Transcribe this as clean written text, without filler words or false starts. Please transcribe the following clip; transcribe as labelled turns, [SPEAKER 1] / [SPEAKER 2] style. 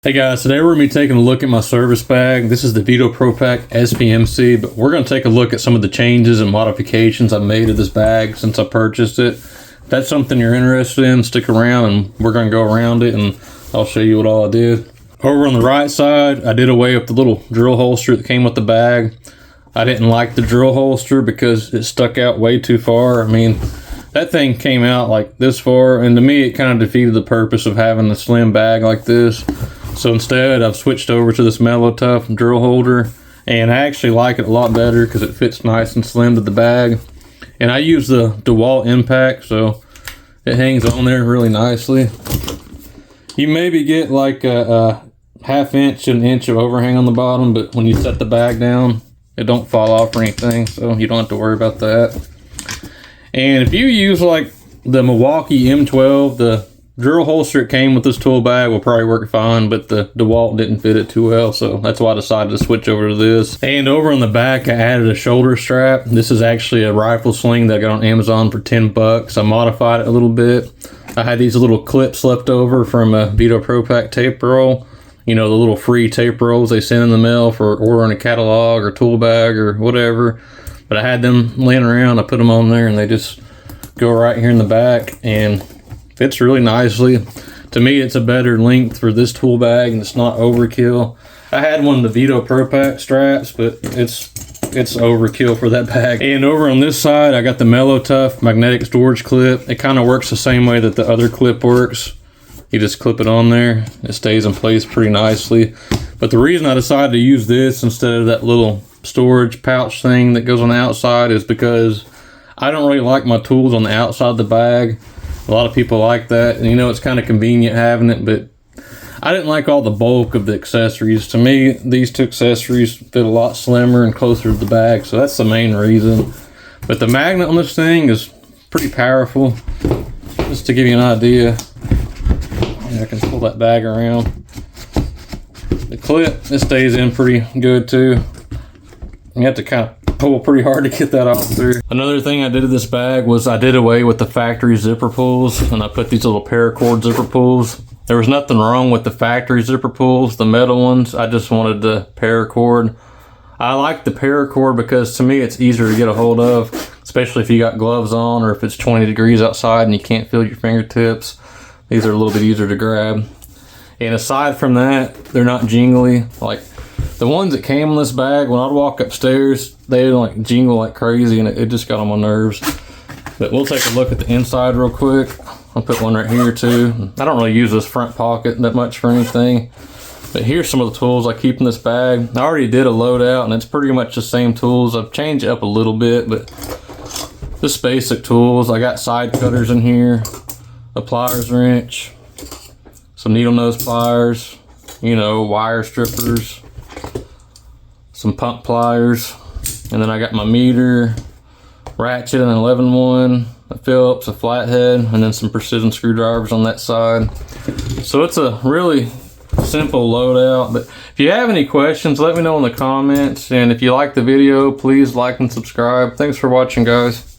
[SPEAKER 1] Hey guys, today we're going to be taking a look at my service bag. This is the Veto Pro Pac SP-MC, but we're going to take a look at some of the changes and modifications I've made to this bag since I purchased it. If that's something you're interested in, stick around and we're going to go around it and I'll show you what all I did. Over on the right side, I did away with the little drill holster that came with the bag. I didn't like the drill holster because it stuck out way too far. I mean, that thing came out like this far, and to me it kind of defeated the purpose of having a slim bag like this. So instead, I've switched over to this Mellow Tough drill holder, and I actually like it a lot better because it fits nice and slim to the bag. And I use the DeWalt impact, so it hangs on there really nicely. You maybe get like a half inch to an inch of overhang on the bottom, but when you set the bag down, it don't fall off or anything, so you don't have to worry about that. And if you use like the Milwaukee M12, the drill holster it came with this tool bag will probably work fine, but the DeWalt didn't fit it too well, so that's why I decided to switch over to this. And over on the back, I added a shoulder strap. This is actually a rifle sling that I got on Amazon for 10 bucks. I modified it a little bit. I had these little clips left over from a Veto Pro Pac tape roll. You know, the little free tape rolls they send in the mail for ordering a catalog or tool bag or whatever. But I had them laying around. I put them on there and they just go right here in the back and fits really nicely. To me, it's a better length for this tool bag and it's not overkill. I had one of the Veto Pro Pac straps, but it's overkill for that bag. And over on this side, I got the Mellow Tough magnetic storage clip. It kind of works the same way that the other clip works. You just clip it on there. It stays in place pretty nicely. But the reason I decided to use this instead of that little storage pouch thing that goes on the outside is because I don't really like my tools on the outside of the bag. A lot of people like that, and you know, it's kind of convenient having it, but I didn't like all the bulk of the accessories. To me, these two accessories fit a lot slimmer and closer to the bag, so that's the main reason. But the magnet on this thing is pretty powerful. Just to give you an idea, I can pull that bag around. The clip, it stays in pretty good too. You have to kind of pull pretty hard to get that off through. Another thing I did to this bag was I did away with the factory zipper pulls and I put these little Paracord zipper pulls. There was nothing wrong with the factory zipper pulls, the metal ones. I just wanted the Paracord. I like the Paracord because to me it's easier to get a hold of, especially if you got gloves on or if it's 20 degrees outside and you can't feel your fingertips. These are a little bit easier to grab. And aside from that, they're not jingly. Like the ones that came in this bag, when I'd walk upstairs, they'd like jingle like crazy and it just got on my nerves. But we'll take a look at the inside real quick. I'll put one right here too. I don't really use this front pocket that much for anything. But here's some of the tools I keep in this bag. I already did a loadout and it's pretty much the same tools. I've changed it up a little bit, but just basic tools. I got side cutters in here, a pliers wrench, some needle nose pliers, you know, wire strippers, some pump pliers, and then I got my meter, ratchet, and an 11-1, a Phillips, a flathead, and then some precision screwdrivers on that side. So it's a really simple loadout, but if you have any questions, let me know in the comments, and if you like the video, please like and subscribe. Thanks for watching, guys.